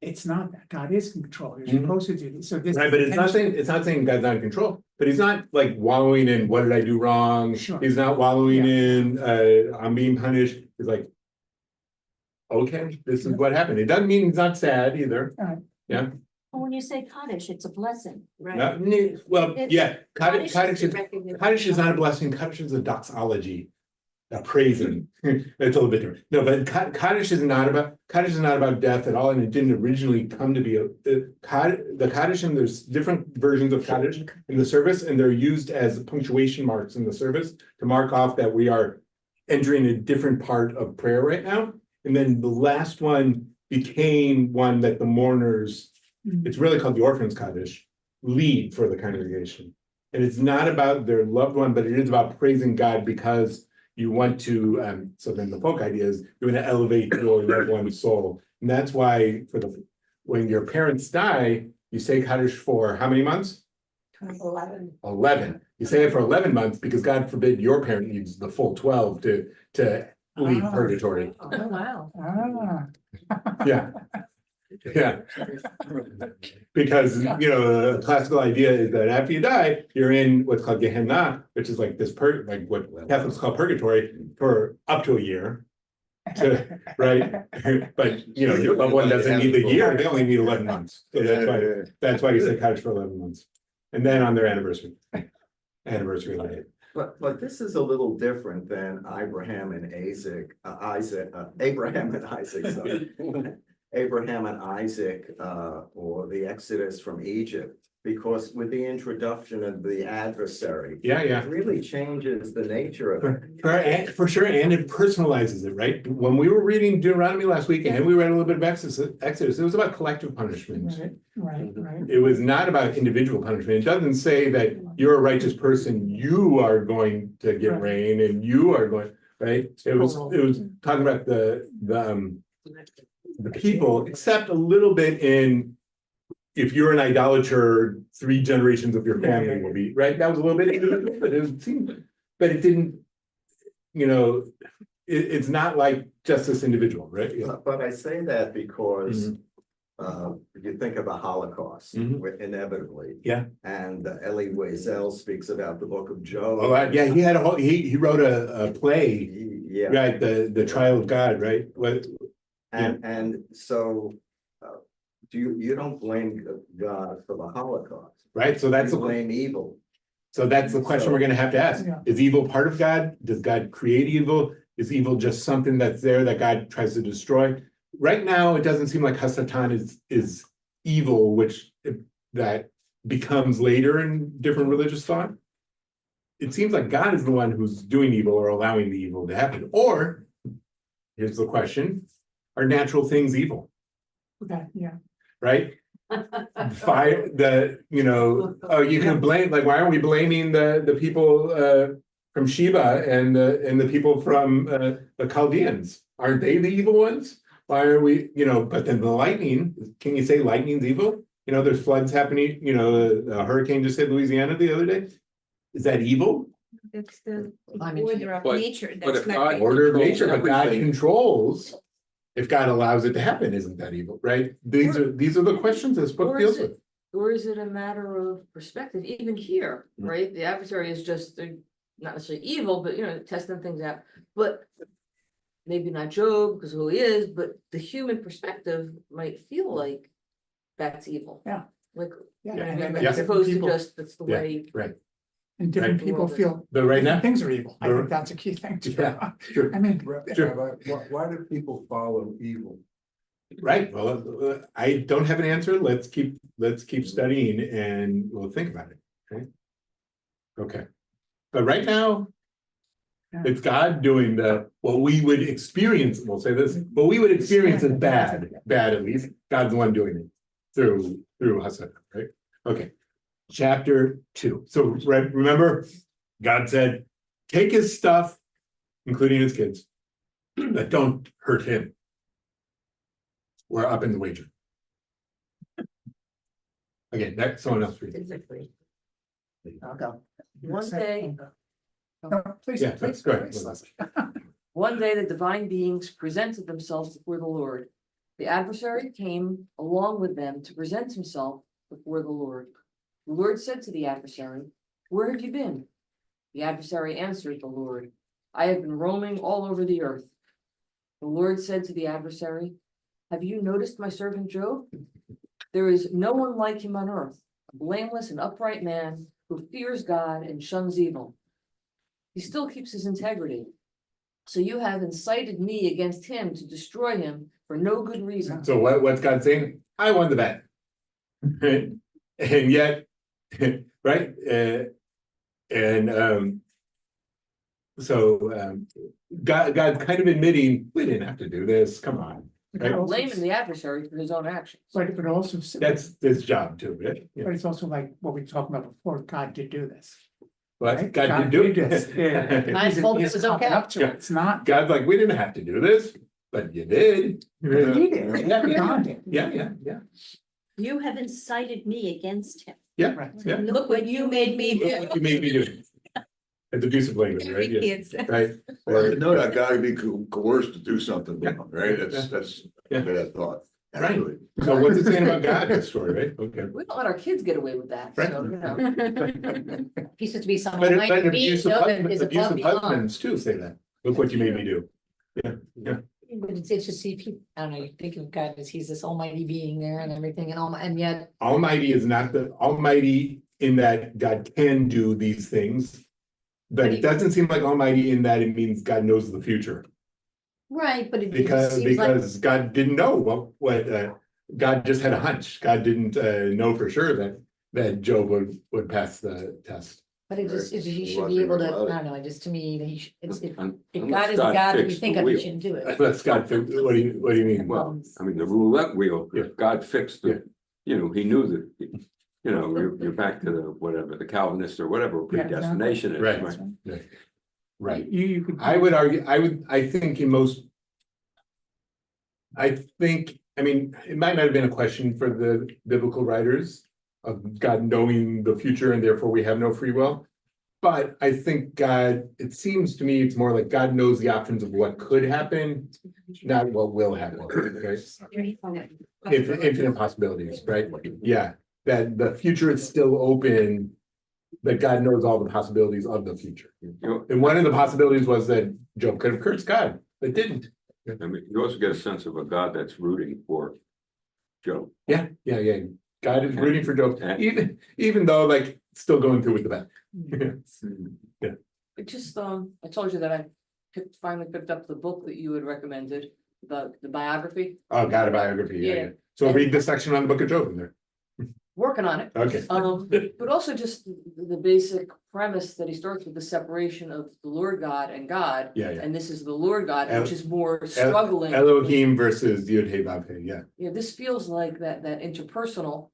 it's not that, God is in control, you're Mhm. supposed to do this, so this. Right, but it's not saying God's not in control, but he's not like wallowing in, what did I do wrong? Sure. He's not wallowing in, I'm being punished, he's like. Okay, this is what happened, it doesn't mean he's not sad either, Well, when you say Kaddish, it's a blessing. well, yeah, Kaddish Kaddish is not a blessing, Kaddish is a doxology. A praising, it's a little bit different, no, but Kaddish is not about death at all, and it didn't originally come to be the Kaddish, and there's different versions of Kaddish in the service, and they're used as punctuation marks in the service to mark off that we are entering a different part of prayer right now. And then the last one became one that the mourners, it's really called the Orphans Kaddish, lead for the congregation. And it's not about their loved one, but it is about praising God because you want to, so then the folk idea is you want to elevate your loved one's soul. And that's why when your parents die, you say Kaddish for how many months? 11. 11. You say it for 11 months because God forbid your parent needs the full 12 to leave purgatory. Oh, wow. Yeah. Yeah. Because, the classical idea is that after you die, you're in what's called Gehenna, which is like this like what Catholics call purgatory for up to a year. Right? But, your loved one doesn't need the year, they only need 11 months. So that's why you say Kaddish for 11 months. And then on their anniversary night. But this is a little different than Abraham and Isaac, Abraham and Isaac, sorry. Abraham and Isaac, or the Exodus from Egypt, because with the introduction of the adversary. Yeah. It really changes the nature of it. For sure, and it personalizes it, right? When we were reading Deuteronomy last week, and we read a little bit of Exodus, it was about collective punishment. Right. It was not about individual punishment. It doesn't say that you're a righteous person, you are going to get rain and you are going, right? It was talking about the people, except a little bit in if you're an idolater, 3 generations of your family will be, right? That was a little bit, but it didn't, it's not like just this individual, right? Yeah. But I say that because if you think of the Holocaust, inevitably. Yeah. And Elie Wiesel speaks about the book of Job. Oh, yeah, he had he wrote a play, right? The trial of God, right? And so you don't blame God for the Holocaust. Right, so that's you blame evil. So that's the question we're gonna have to ask. Is evil part of God? Does God create evil? Is evil just something that's there that God tries to destroy? Right now, it doesn't seem like Hasatan is evil, which that becomes later in different religious thought. It seems like God is the one who's doing evil or allowing the evil to happen. Or, here's the question, are natural things evil? Okay, yeah. Right? Fire, you can blame, like, why are we blaming the people from Sheba and the people from the Chaldeans? Aren't they the evil ones? Why are we, but then the lightning, can you say lightning's evil? There's floods happening, a hurricane just hit Louisiana the other day. Is that evil? It's the Climate order of But- nature. but That's if not. God Order of controls nature, but God everything. controls. If God allows it to happen, isn't that evil, right? These are the questions this book deals with. Or is it a matter of perspective, even here, right? The adversary is just, they're not necessarily evil, but testing things out, but. Maybe not Job, because who he is, but the human perspective might feel like that's evil. Yeah. Like, Yeah. as opposed to just, that's the way. Right. And different Right. people feel But right now, things are evil. I But- think that's a key thing too. Yeah, sure. I mean, Sure. Why do people follow evil? Right, well, I don't have an answer, let's keep studying and we'll think about it, okay? Okay, but right now. It's God doing what we would experience, we'll say this, what we would experience as bad at least, God's the one doing it through Hasatan, right? Okay, chapter 2, so remember, God said, take his stuff, including his kids, but don't hurt him. We're up in the wager. Okay, next, someone else read. Physically. I'll go. One day, No, please, Yeah, please, go ahead. please. one day the divine beings presented themselves before the Lord. The adversary came along with them to present himself before the Lord. The Lord said to the adversary, "Where have you been?" The adversary answered the Lord, "I have been roaming all over the earth." The Lord said to the adversary, "Have you noticed my servant Job? There is no one like him on earth, a blameless and upright man who fears God and shuns evil. He still keeps his integrity. So you have incited me against him to destroy him for no good reason." So what's God saying? I won the bet. Right? And yet, right, God's kind of admitting, we didn't have to do this, come on. Right? Blaming the adversary for his own actions. But also. That's his job too, right? Yeah. But it's also like what we talked about before, God did do this. But right? God didn't do this. it. I told you it He's was talking okay. up to it. It's not. God's like, we didn't have to do this, but you did. He did. Yeah, yeah. You have incited me against him. Yeah, Right. yeah. Look what you made me do. What you made me do. It's abusive language, right? Yeah. Kids. Right. Well, no, that guy would be coerced to do something, Yeah. right? That's Yeah. bad thought. Right. Actually. So what's it saying about God in this story, right? Okay. We don't let our kids get away with that, so, you know. He's supposed to be some But almighty being, abusive no, that is above abusive beyond. husbands too say that. Look what you made me do. Yeah, yeah. But it's just, see, people, I don't know, you think of God as he's this almighty being there and everything and all, and yet, Almighty is not the almighty in that God can do these things. But it doesn't seem like almighty in that it means God knows the future. right, but it just Because seems like, God didn't know what God just had a hunch. God didn't know for sure that Job would pass the test. but it just, Right. he He should be wasn't able to, allowed it. I don't know, I just, to me, he should, if Unless God is the God that we fixed think the of, he wheel. shouldn't do it. Unless God, what do you mean? Well, I mean, the roulette wheel, Yeah. if God fixed Yeah. it, you know, he knew that, you know, you're back to the whatever, the Calvinist or whatever Yeah, predestination is, Right. right? Right. You could. I would argue, I think in most. I think, I mean, it might not have been a question for the biblical writers of God knowing the future and therefore we have no free will. But I think God, it seems to me, it's more like God knows the options of what could happen, not what will happen, right? Infinite possibilities, right? Yeah, that the future is still open. That God knows all the possibilities of the future. You know, And one of the possibilities was that Job could have cursed God, but didn't. I mean, you also get a sense of a God that's rooting for Job. Yeah. God is rooting for Job, Yeah. even though like still going through with the bet. It just, I told you that I finally picked up the book that you had recommended, the biography, Oh, God, a biography, yeah. Yeah. So read the section on the book of Job in there. working on it. Okay. But also just the basic premise that he starts with the separation of the Lord God and God. Yeah. And this is the Lord God, El- which is more struggling. Elohim versus Yud Hey Vav Hey, yeah. Yeah, this feels like that interpersonal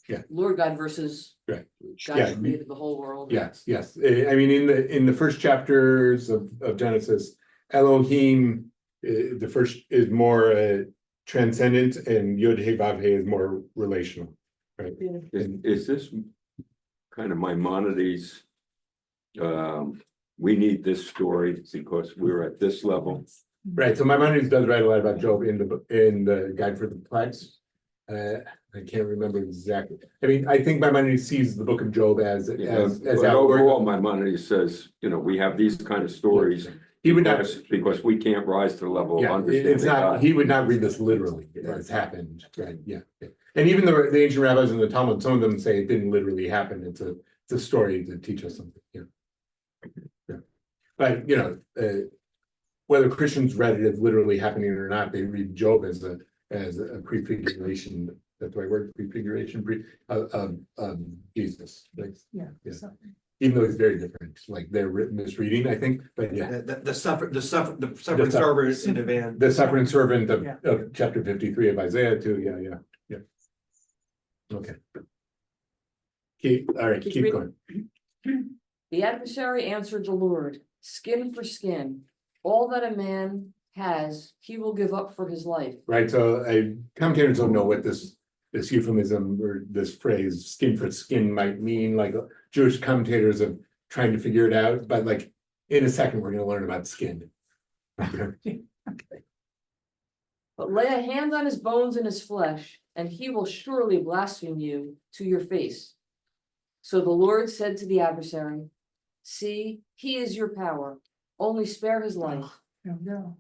Yeah, Lord God versus Right. God Yeah. who created the whole world. yes. I mean, in the first chapters of Genesis, Elohim, the first is more transcendent and Yud Hey Vav Hey is more relational. Right. Is this kind of Maimonides? We need this story because we're at this level. Right, so Maimonides does write a lot about Job in the Guide for the Plagues. I can't remember exactly. I mean, I think Maimonides sees the book of Job as But outward. overall, Maimonides says, you know, we have these kind of stories. He would not, Because we can't rise to the level of yeah, understanding it's not, God. he would not read this literally, it's happened, right, yeah. And even the ancient rabbis in the Talmud, some of them say it didn't literally happen, it's a story to teach us something, yeah. But, you know, whether Christians read it as literally happening or not, they read Job as a prefiguration, that's the right word, prefiguration, of Jesus, like, Yeah. Yeah. so- even though it's very different, like they're misreading, I think, but yeah. The suffering servant in the van. The suffering servant Yeah. of chapter 53 of Isaiah too, yeah. Okay. All right, Keep keep reading. going. The adversary answered the Lord, skin for skin, all that a man has, he will give up for his life. Right, so commentators don't know what this this euphemism or this phrase, skin for skin, might mean, like Jewish commentators of trying to figure it out, but like in a second, we're gonna learn about skin. But lay a hand on his bones and his flesh, and he will surely blaspheme you to your face. So the Lord said to the adversary, see, he is your power, only spare his life. No.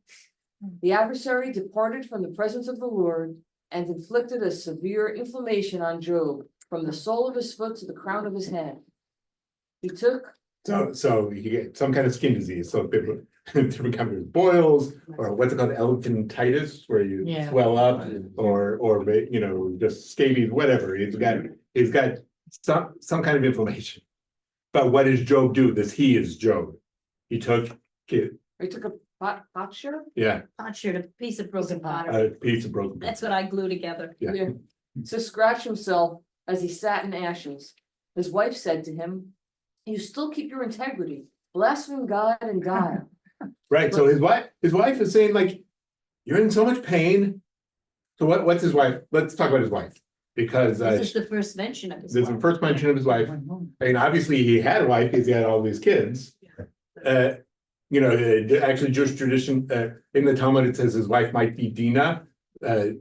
The adversary departed from the presence of the Lord and inflicted a severe inflammation on Job from the sole of his foot to the crown of his head. He took. So you get some kind of skin disease, so different kinds of boils, or what's it called, elephantitis, where you Yeah. swell up, or you know, just scabies, whatever, he's got some kind of inflammation. But what does Job do? He is Job. He took A potsherd? yeah, Potsherd, a piece of broken a pottery. piece of broken. That's what I glue together. Yeah. To scratch himself as he sat in ashes. His wife said to him, you still keep your integrity, blaspheme God and die. Right, so his wife is saying like, you're in so much pain. So what's his wife? Let's talk about his wife, because This is the first mention of his. this is the wife. first mention of his wife. I mean, obviously he had a wife because he had all these kids. You know, actually Jewish tradition, in the Talmud, it says his wife might be Dinah,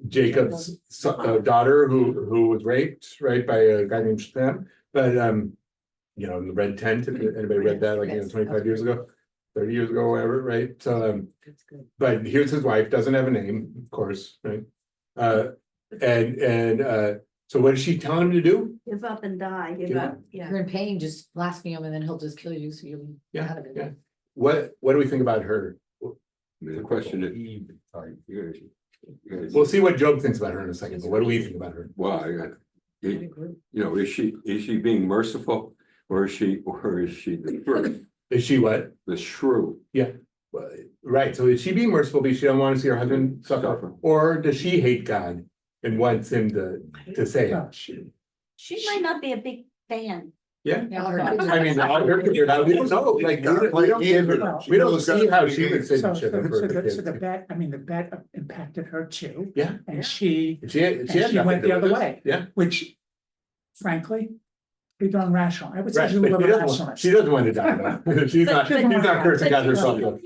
Jacob's daughter who was raped, right, by a guy named Shem. But, you know, in the red tent, if anybody read that, like, you know, 25 years ago, 30 years ago, whatever, right? So, but here's his wife, doesn't have a name, of course, right? So what is she telling him to do? Give up and die, give Give up, up. yeah. You're in pain, just blaspheme him and then he'll just kill you, so you'll be Yeah, out of it. yeah. What do we think about her? The question is, We'll see what Job thinks about her in a second, but what do we think about her? why, you know, is she being merciful, or is she the shrew? Is she what? The shrew? Well, right, so is she being merciful because she don't want to see her husband suffer? Or does she hate God and wants him to say Oh, it? She might not be a big fan. Yeah, Yeah, her kids are- I mean, all her kids are out, we don't know, like, we don't see how she would say So, shit so, for so the the, kids. so the bet, I mean, the bet impacted her too, Yeah, and she she had And she nothing went to the do with other this. way. Yeah. which frankly, pretty darn rational. I would say Right, she's a but little she doesn't want, rationalist. she doesn't want to die though. She's not cursing God herself. The other though. way,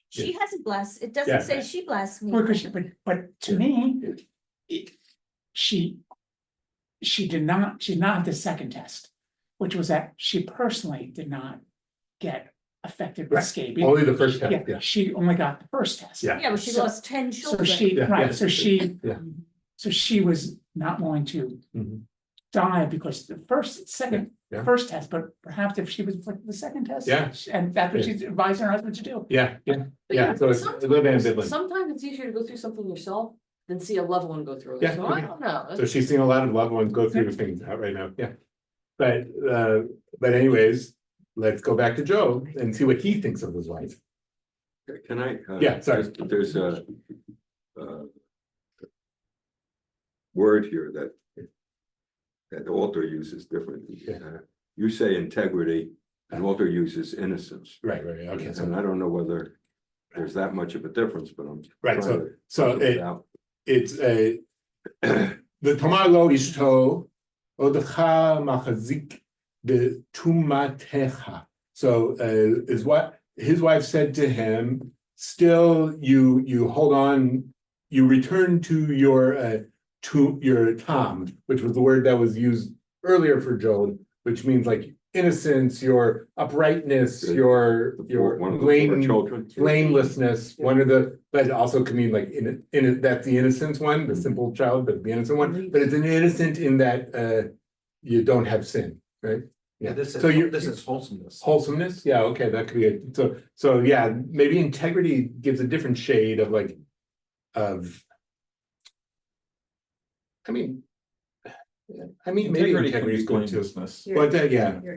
She hasn't blessed, it Yeah. doesn't say she blasphemed. Well, 'cause but to me, she did not, she's not the second test, which was that she personally did not get affected with Right. scabies. Only the first time, Yeah, yeah. she only got the first test. Yeah. Yeah, but she So- lost 10 So children. she, Yeah, right, yeah. so she, Yeah. so she was not willing to Mhm. die because the second Yeah. first test, but perhaps if she was afflicted with the second test. Yeah. And that's what she's advising her husband to do. Yeah, yeah, But yeah, so it's a little bit ambivalent. Sometimes it's easier to go through something yourself than see a loved one go through it. Yeah, So I okay. don't know. So she's seeing a lot of loved ones go through things out right now, yeah. But anyways, let's go back to Job and see what he thinks of his wife. Can I? Yeah, sorry. There's a word here that the author uses differently. You say integrity, and author uses innocence. Right, okay, And so, I don't know whether there's that much of a difference, but I'm. right, trying to so puzzle it out. it's a, the Tamar lo ishto, odecha machazik betumatecha. So is what his wife said to him, still you hold on, you return to your tam, which was the word that was used earlier for Job, which means like innocence, your uprightness, your One of the four children. blamelessness, one of the, but it also can mean like in that's the innocence one, the simple child, but the innocent one, but it's an innocent in that you don't have sin, right? Yeah, This so this is wholesomeness. wholesomeness, yeah, okay, that could be it, so yeah, maybe integrity gives a different shade of like, I mean, maybe Integrity can integrity be is good too. blamelessness. But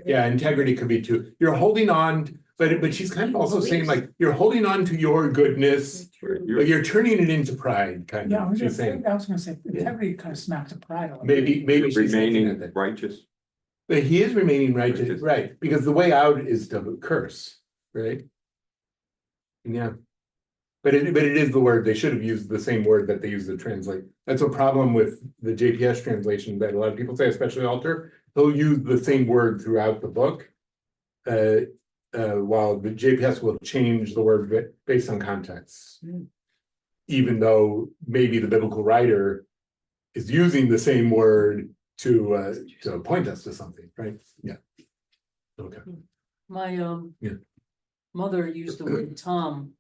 yeah, integrity could be too. You're holding on, but she's kind of also saying like, you're holding on to your goodness, but you're turning it into pride, kind Yeah, of, she's saying. I was gonna say, integrity kind of smacks of pride a little. Maybe she's saying Remaining that. righteous. But he is remaining righteous, right, because the way out is to curse, right? Yeah. But it is the word, they should have used the same word that they use to translate. That's a problem with the JPS translation that a lot of people say, especially Alter. They'll use the same word throughout the book. While the JPS will change the word based on context. Even though maybe the biblical writer is using the same word to point us to something, right? Yeah. Okay. My Yeah. mother used the word tom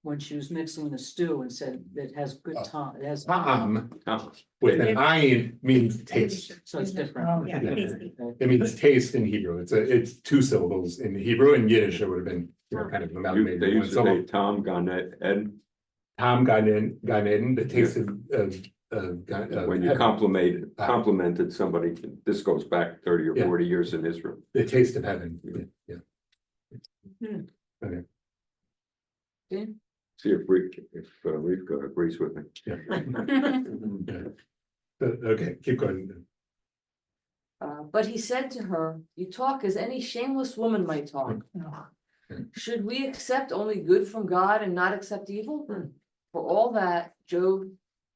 when she was mixing the stew and said it has good tom, it has. With an ayin means taste. So it's different. Yeah, tasty. It means taste in Hebrew. It's two syllables in Hebrew and Yiddish. It would have been, kind of They amalgamated. in one used to say syllable. Tom Garnett, Ed, Tom Gan Eden, the taste of when you heaven. complimented somebody, this goes back 30 or Yeah. 40 years in Israel. The taste of heaven. Yeah. Okay. See if Rivka agrees with me. Yeah. Okay, keep going. But he said to her, you talk as any shameless woman might talk. Should we accept only good from God and not accept evil? For all that, Job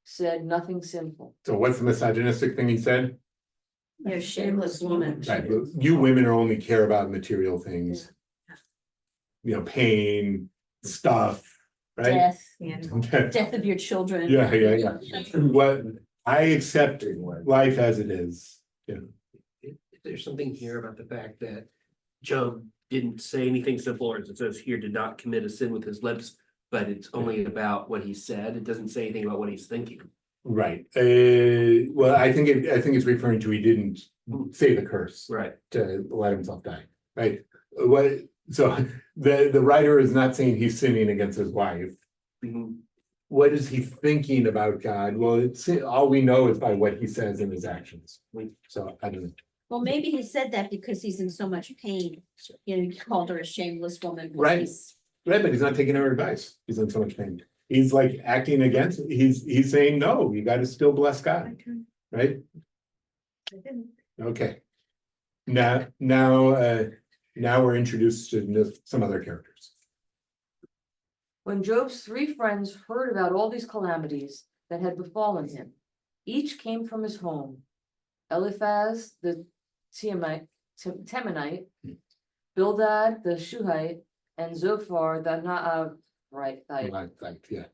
said nothing sinful. So what's the misogynistic thing he said? You're a shameless woman. Right, you women only care about material things. You know, pain, stuff, right? Death, Yeah, death of your children. yeah. What, I accept life as it is. Yeah. There's something here about the fact that Job didn't say anything simple, or it says here did not commit a sin with his lips, but it's only about what he said. It doesn't say anything about what he's thinking. Right, well, I think it's referring to he didn't say the curse. Right. To let himself die, right? What, so the writer is not saying he's sinning against his wife. What is he thinking about God? Well, it's all we know is by what he says in his actions. So I don't know. Well, maybe he said that because he's in so much pain. You know, he called her a shameless woman. because Right. he's- Right, but he's not taking her advice. He's in so much pain. He's like acting against, he's saying, no, you gotta still bless God, right? Okay. Now we're introduced to some other characters. When Job's 3 friends heard about all these calamities that had befallen him, each came from his home. Eliphaz the Temanite, Bildad the Shuhite, and Zophar the Naamathite. Yeah.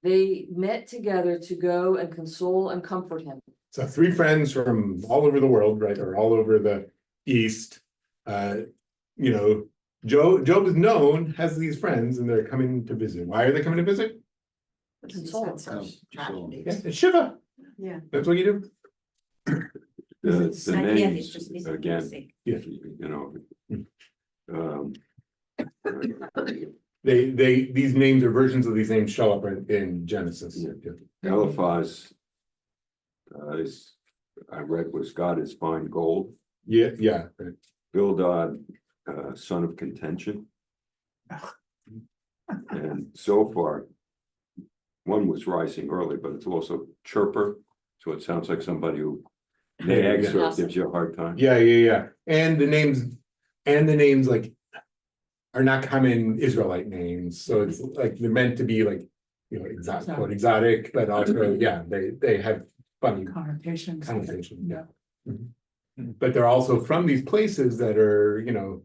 They met together to go and console and comfort him. So 3 friends from all over the world, right, or all over the East. You know, Job is known, has these friends, and they're coming to visit. Why are they coming to visit? Console. Yeah, it's Shiva. Yeah. That's what you do. The Yeah, names, he's just again, Yeah. you know. These names or versions of these names show up in Genesis. Yeah. Eliphaz is, I read, was God is fine gold. Yeah, yeah. Right. Bildad, son of contention. And so far, one was rising early, but it's also chirper. So it sounds like somebody who nags or gives you a hard time. Yeah. And the names like are not common Israelite names. So it's like they're meant to be like, you know, exotic, but also, yeah, they have funny Connotations. yeah. But they're also from these places that are, you know,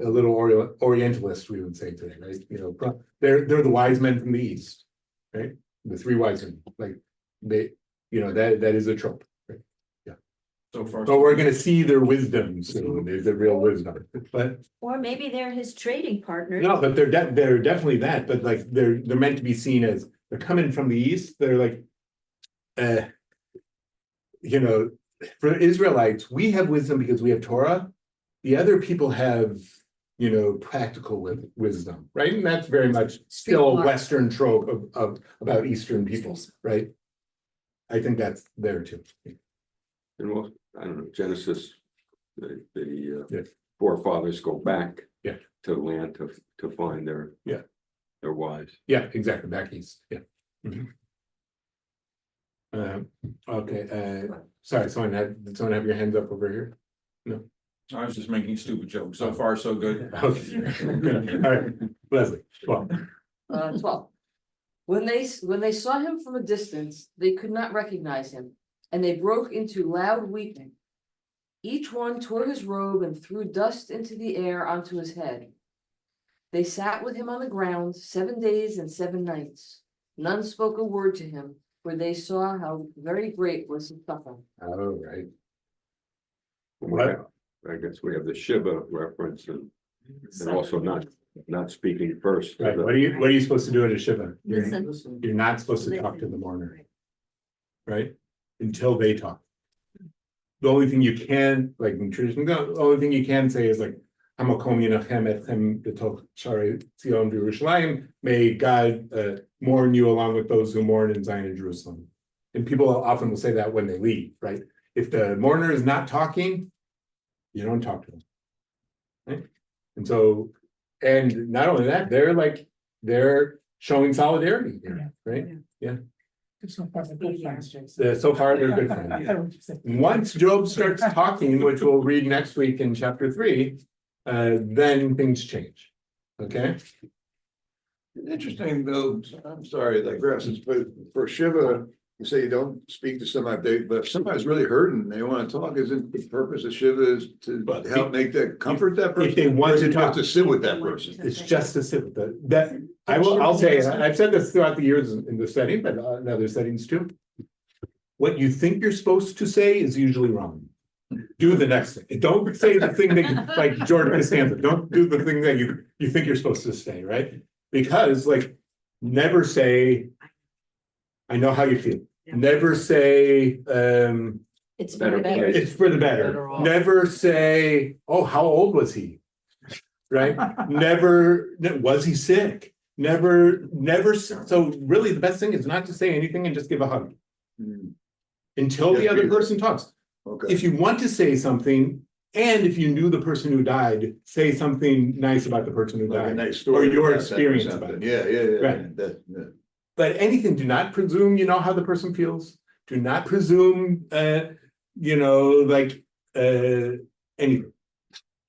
a little Orientalist, we would say today, right? You know, they're the wise men from the East, right? The 3 wise men, like they, you know, that is a trope, right? Yeah. So far. But we're gonna see their wisdom soon. There's a real wisdom, but Or maybe they're his trading partners. no, but they're definitely that. But like they're meant to be seen as they're coming from the East. They're like, you know, for Israelites, we have wisdom because we have Torah. The other people have, you know, practical wisdom, right? And that's very much still a Western trope of about Eastern peoples, right? I think that's there too. And well, I don't know, Genesis, the Yeah. forefathers go back. Yeah. To the land to find their. Yeah. Their wives. Yeah, exactly, back east, yeah. Okay, sorry, did someone have your hands up over here? No? I was just making stupid jokes. So far, so good. Okay. All right, Leslie, well, 12. When they saw him from a distance, they could not recognize him, and they broke into loud weeping. Each one tore his robe and threw dust into the air onto his head. They sat with him on the ground 7 days and 7 nights. None spoke a word to him, for they saw how very great was his suffering. Oh, right. Well, I guess we have the Shiva reference and also not speaking first. Right, what are you supposed to do at a Shiva? Listen. You're not supposed to talk to the mourner. Right? Until they talk. The only thing you can, like in tradition, the only thing you can say is like, Hamakom Yinachem Etchem B'toch Sha'arei Tzion V'Yerushalayim. May God mourn you along with those who mourn in Zion and Jerusalem. And people often will say that when they leave, right? If the mourner is not talking, you don't talk to them. Right? And so, and not only that, they're showing solidarity here, right? Yeah. So far, they're good friends, Jason. So far, they're good friends. Once Job starts talking, which we'll read next week in chapter 3, then things change. Okay. Interesting though, I'm sorry, like reference, but for Shiva, you say you don't speak to somebody, but if somebody's really hurting, they want to talk, isn't the purpose of Shiva is to But help make that, comfort that person? if they want to Or you have talk- to sit with that person. It's just to sit with I'll say, I've said this throughout the years in the setting, but in other settings too. What you think you're supposed to say is usually wrong. Do the next thing. Don't say the thing that, like Jordan Costanza, don't do the thing that you think you're supposed to say, right? Because like, never say, I know how you feel. Never say, It's Better for the better. it's for the better. Better off. Never say, oh, how old was he? Right? Never, was he sick? Never, so really the best thing is not to say anything and just give a hug. Hmm, Until the Just other be- person talks. Okay. If you want to say something, and if you knew the person who died, say something nice about the person who Like a died. nice story. Or your about that or experience something. about it. Yeah. Right. Yeah. But anything, do not presume you know how the person feels. Do not presume, anything.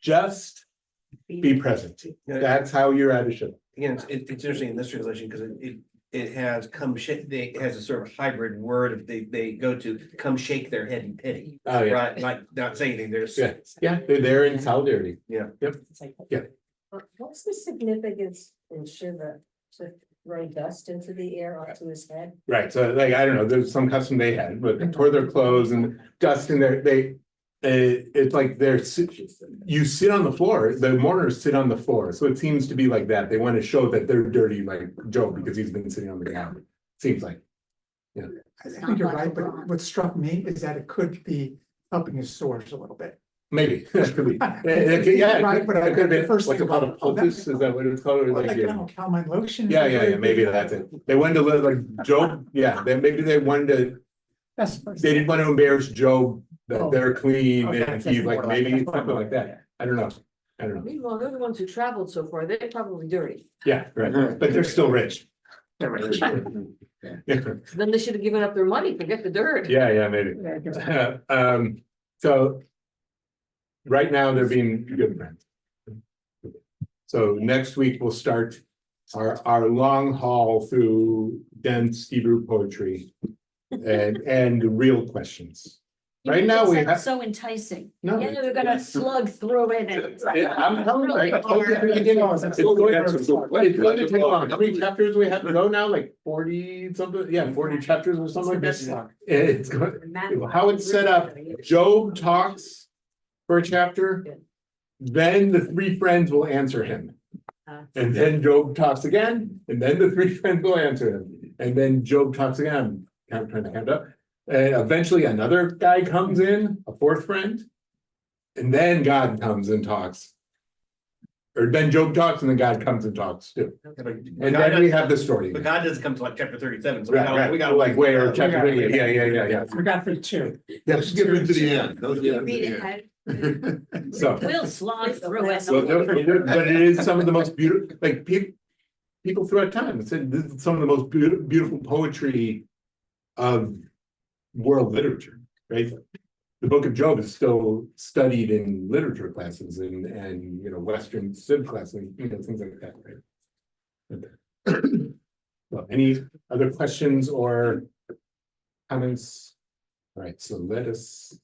Just be present. That's how you're at a show. Again, it's interesting in this translation because it has it has a sort of hybrid word if they go to come shake their head in pity. Oh, yeah. Right, like not saying anything, there's. Yeah, they're there in solidarity. It's like, What's the significance in Shiva to throw dust into the air onto his head? Right, so like, I don't know, there's some custom they had, but they tore their clothes and dust in there, it's like you sit on the floor, the mourners sit on the floor, so it seems to be like that, they want to show that they're dirty like Job because he's been sitting on the ground, seems like. I think you're right, but what struck me is that it could be helping his sores a little bit. Maybe, that could be, yeah, Right, but it could have been, the first what's thing it called, a about- oh, that- poultice, is that what it's called? Or Well, like, like, calamine lotion. is Yeah, a very maybe big- that's it, they wanted to live like Job, maybe they wanted to, That's. the first they didn't want to embarrass Job, that Oh. they're clean, Okay, and that's he's like, more maybe that's something like that, I don't know. Meanwhile, they're the ones who traveled so far, they're probably dirty. Yeah, right, but they're still rich. They're rich. Then they should have given up their money, forget the dirt. Yeah, maybe. So. Right now, they're being good friends. So next week, we'll start our long haul through dense Hebrew poetry. And real questions. Right now, we have. So enticing. No. Yeah, we're gonna slug through it and. it's like- Yeah, I'm telling you, I told you at the beginning, it's going to take long. How many chapters we have to go now? Like 40 something? Yeah, 40 chapters or something like that. It's going, how it's set up, Job talks for a chapter, then the 3 friends will answer him. And then Job talks again, and then the 3 friends will answer him. And then Job talks again, I'm trying to count up. And eventually another guy comes in, a 4th friend. And then God comes and talks. Or then Job talks and then God comes and talks too. And then we have the story. But God doesn't come to like chapter 37, so Right, we got like where, chapter, we got- yeah. We got for 2. Let's get into the end. Let's get into Read the end. ahead. So. We'll slog through it. But it is some of the most beautiful, like people throughout time, it's some of the most beautiful poetry of world literature, right? The book of Job is still studied in literature classes and Western civ classes, things like that, right? Well, any other questions or comments? All right, so let us.